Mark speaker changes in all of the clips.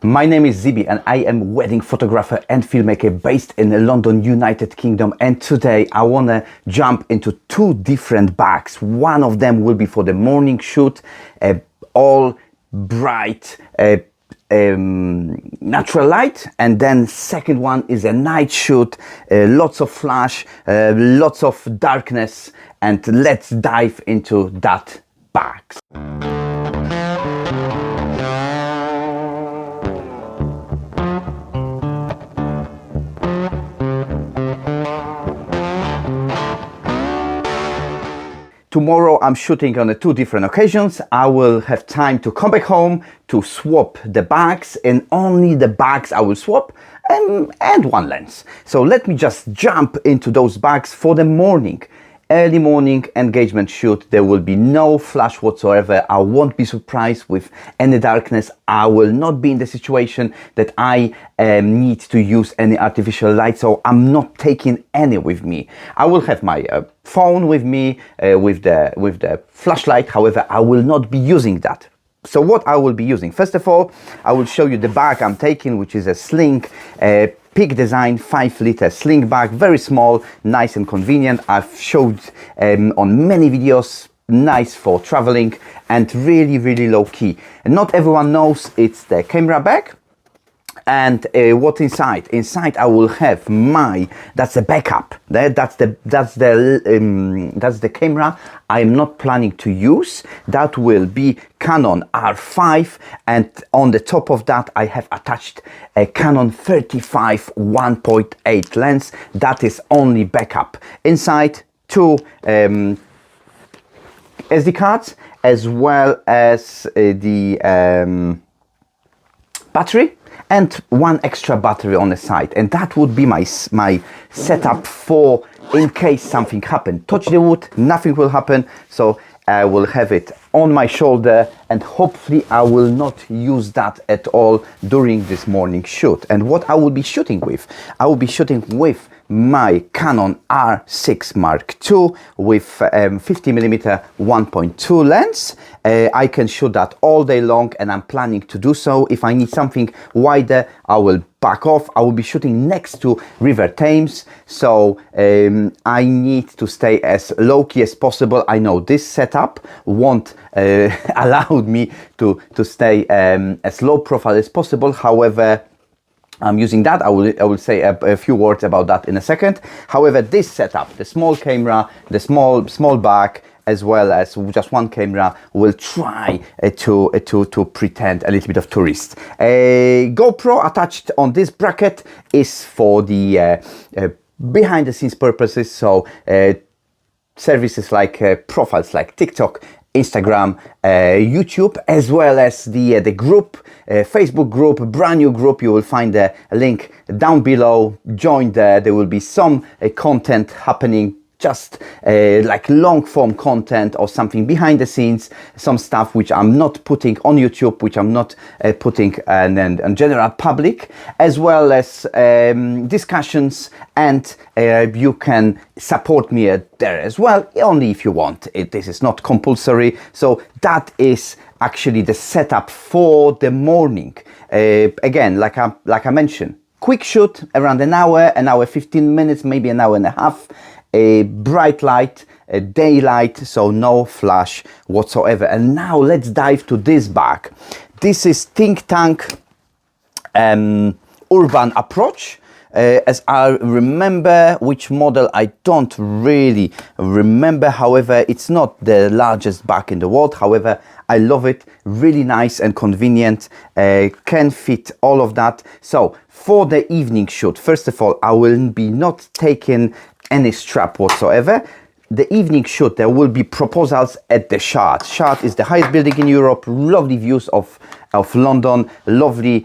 Speaker 1: My name is Zibi and I am wedding photographer and filmmaker based in London, United Kingdom. And today I want to jump into two different bags. One of them will be for the morning shoot, all bright, natural light, and then second one is a night shoot, lots of flash, lots of darkness, and let's dive into that bag. Tomorrow I'm shooting on two different occasions. I will have time to come back home to swap the bags, and only the bags I will swap and one lens. So let me just jump into those bags for the morning. Early morning engagement shoot. There will be no flash whatsoever. I won't be surprised with any darkness. I will not be in the situation that I need to use any artificial light, so I'm not taking any with me. I will have my phone with me with the flashlight. However, I will not be using that. So what I will be using, first of all, I will show you the bag I'm taking, which is a sling, Peak Design 5-liter sling bag, very small, nice and convenient. I've showed on many videos, nice for traveling and really low key. And not everyone knows it's the camera bag. And what inside? Inside I will have that's a backup. That's the camera I'm not planning to use. That will be Canon R5, and on the top of that I have attached a Canon 35 1.8 lens. That is only backup. Inside two SD cards, as well as the battery, and one extra battery on the side, and that would be my setup for in case something happened. Touch the wood, nothing will happen, so I will have it on my shoulder, and hopefully I will not use that at all during this morning shoot. And what I will be shooting with? I will be shooting with my Canon R6 Mark II with 50mm 1.2 lens. I can shoot that all day long, and I'm planning to do so. If I need something wider, I will back off. I will be shooting next to River Thames, so I need to stay as low key as possible. I know this setup won't allow me to stay as low profile as possible. However, I'm using that. I will say a few words about that in a second. However, this setup, the small camera, the small bag, as well as just one camera, will try to pretend a little bit of tourist. A GoPro attached on this bracket is for the behind the scenes purposes. So services like profiles like Tik Tok, Instagram, YouTube, as well as the group, Facebook group, brand new group. You will find the link down below. Join there. There will be some content happening, just like long form content or something behind the scenes, some stuff which I'm not putting on YouTube, which I'm not putting on general public, as well as discussions, and you can support me there as well, only if you want. This is not compulsory. So that is actually the setup for the morning. Again, like I mentioned, quick shoot, around an hour 15 minutes, maybe an hour and a half. A bright light, a daylight, so no flash whatsoever. And now let's dive to this bag. This is Think Tank Urban Approach. As I remember which model, I don't really remember. However, it's not the largest bag in the world. However, I love it. Really nice and convenient. Can fit all of that. So for the evening shoot, first of all, I will be not taking any strap whatsoever. The evening shoot, there will be proposals at the Shard. Shard is the highest building in Europe. Lovely views of London. Lovely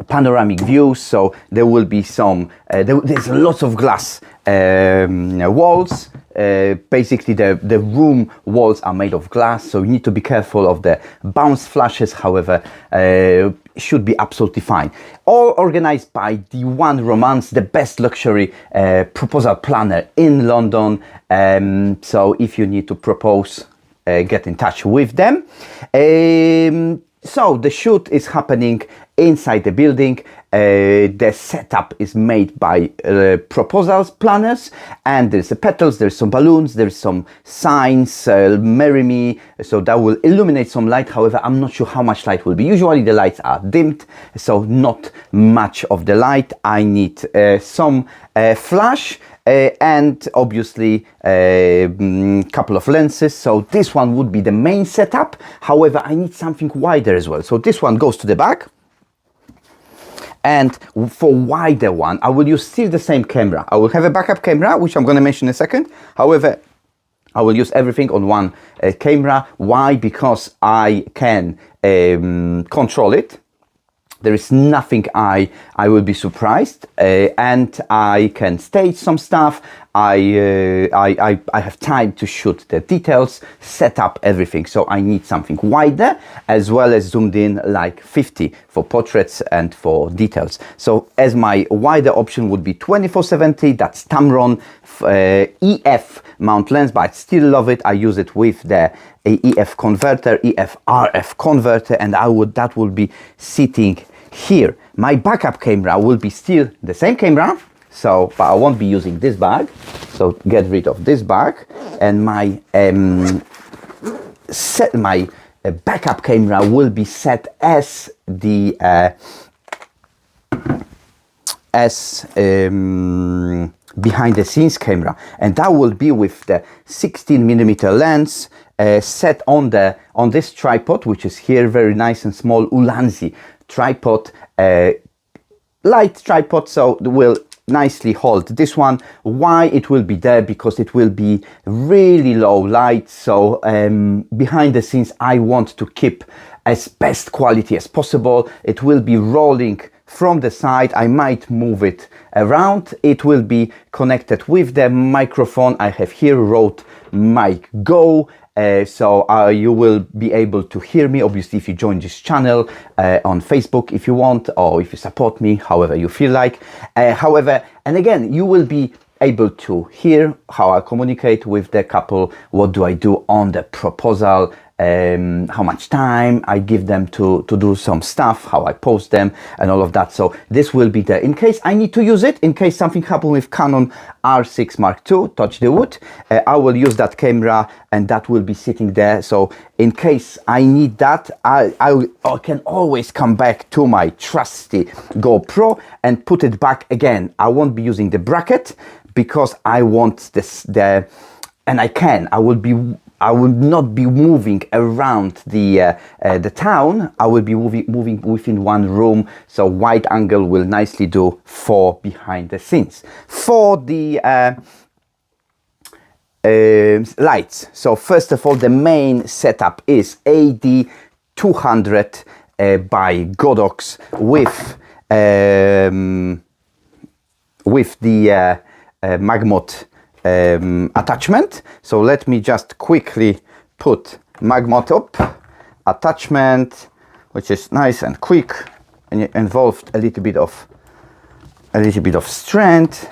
Speaker 1: panoramic views. So there will be some. There's lots of glass walls. Basically, the room walls are made of glass, so you need to be careful of the bounce flashes. However, should be absolutely fine. All organized by the One Romance, the best luxury proposal planner in London. So if you need to propose, get in touch with them. So the shoot is happening inside the building. The setup is made by proposals planners, and there's the petals, there's some balloons, there's some signs, marry me, so that will illuminate some light. However, I'm not sure how much light will be. Usually the lights are dimmed, so not much of the light. I need some flash, and obviously a couple of lenses. So this one would be the main setup. However, I need something wider as well. So this one goes to the back. And for wider one, I will use still the same camera. I will have a backup camera, which I'm going to mention in a second. However, I will use everything on one camera. Why? Because I can control it. There is nothing I will be surprised, and I can stage some stuff. I have time to shoot the details, set up everything. So I need something wider as well as zoomed in like 50 for portraits and for details. So as my wider option would be 24-70, that's Tamron EF mount lens, but I still love it. I use it with the EF converter, EF RF converter, and that will be sitting here. My backup camera will be still the same camera, so but I won't be using this bag, so get rid of this bag, and my backup camera will be set as the behind the scenes camera, and that will be with the 16mm lens set on this tripod, which is here, very nice and small Ulanzi tripod, light tripod, so it will nicely hold this one. Why it will be there? Because it will be really low light, so behind the scenes I want to keep as best quality as possible. It will be rolling from the side. I might move it around. It will be connected with the microphone. I have here Rode Mic Go, so you will be able to hear me, obviously, if you join this channel on Facebook if you want, or if you support me, however you feel like. However, and again, you will be able to hear how I communicate with the couple, what do I do on the proposal, how much time I give them to do some stuff, how I post them and all of that. So this will be there in case I need to use it, in case something happens with Canon R6 Mark II, touch the wood, I will use that camera and that will be sitting there. So in case I need that, I can always come back to my trusty GoPro and put it back again. I won't be using the bracket because I want this there, and I will not be moving around the town. I will be moving within one room, so wide angle will nicely do for behind the scenes. For the lights, so first of all, the main setup is AD200 by Godox with the Magmot attachment. So let me just quickly put Magmot up, attachment, which is nice and quick, and it involved a little bit of strength.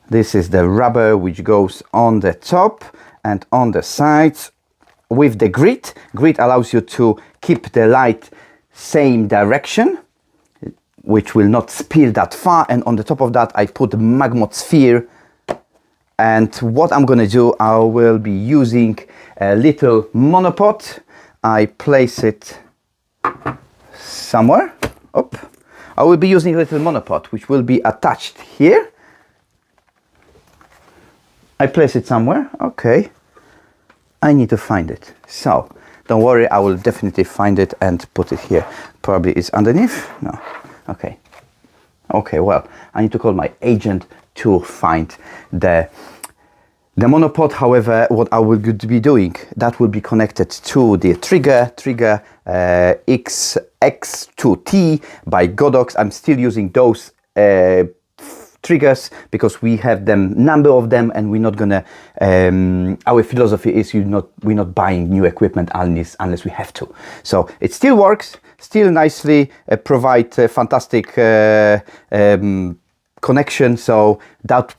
Speaker 1: This is the rubber which goes on the top and on the sides with the grid. Grid allows you to keep the light same direction, which will not spill that far, and on the top of that I put Magmot sphere. And what I'm going to do, I will be using a little monopod. I place it somewhere up. I will be using a little monopod which will be attached here. I place it somewhere. Okay, I need to find it, so don't worry, I will definitely find it and put it here. Probably it's underneath. No. Okay, well, I need to call my agent to find the monopod. However, what I will be doing, that will be connected to the trigger X2T by Godox. I'm still using those triggers because we have number of them, and we're not gonna our philosophy is we're not buying new equipment unless we have to. So it still works, still nicely provide fantastic connection, so that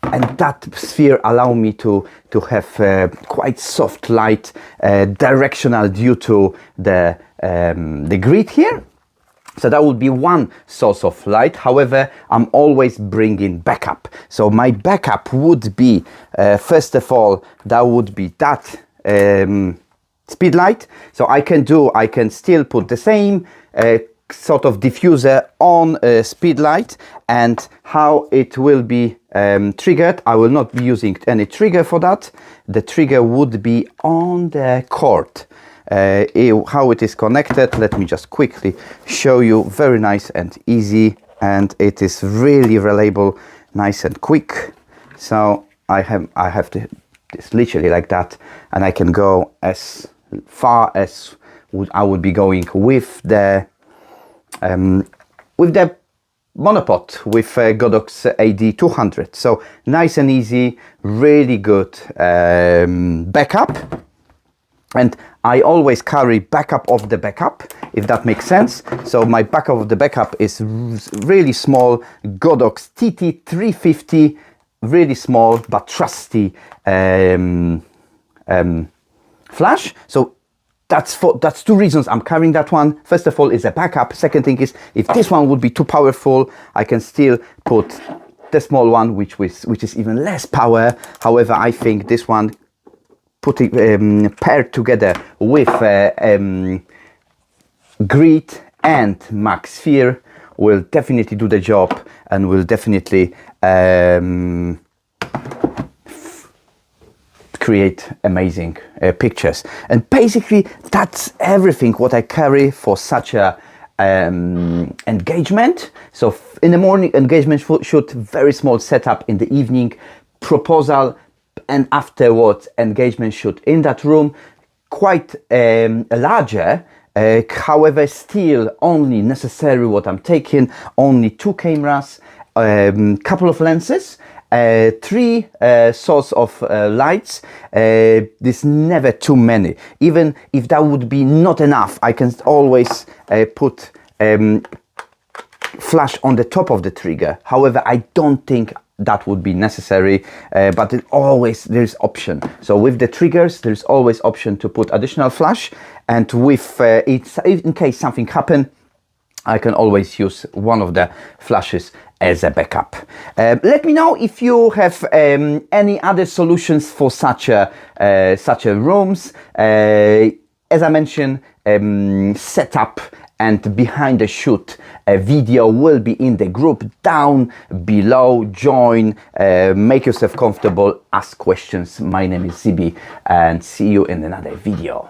Speaker 1: sphere allow me to have quite soft light, directional due to the grid here. So that would be one source of light. However, I'm always bringing backup. So my backup would be, first of all, that would be that speed light. So I can still put the same sort of diffuser on speed light, and how it will be triggered. I will not be using any trigger for that. The trigger would be on the cord. How it is connected, let me just quickly show you. Very nice and easy, and it is really reliable, nice and quick. So I have this literally like that, and I can go as far as I would be going with the monopod with Godox AD200. So nice and easy, really good backup. And I always carry backup of the backup, if that makes sense. So my backup of the backup is really small Godox TT350, really small but trusty flash. So that's two reasons I'm carrying that one. First of all, is a backup. Second thing is, if this one would be too powerful, I can still put the small one, which is even less power. However, I think this one, putting paired together with grid and max sphere, will definitely do the job and will definitely create amazing pictures. And basically that's everything what I carry for such a engagement. So in the morning engagement shoot, very small setup. In the evening proposal, and afterwards engagement shoot in that room, quite larger. However, still only necessary what I'm taking, only 2 cameras, couple of lenses, 3 source of lights. There's never too many. Even if that would be not enough, I can always put flash on the top of the trigger. However, I don't think that would be necessary, but there's option. So with the triggers, there's always option to put additional flash, and with in case something happen, I can always use one of the flashes as a backup. Let me know if you have any other solutions for such a rooms. As I mentioned, setup and behind the shoot video will be in the group down below. Join, make yourself comfortable, ask questions. My name is Zibi, and see you in another video.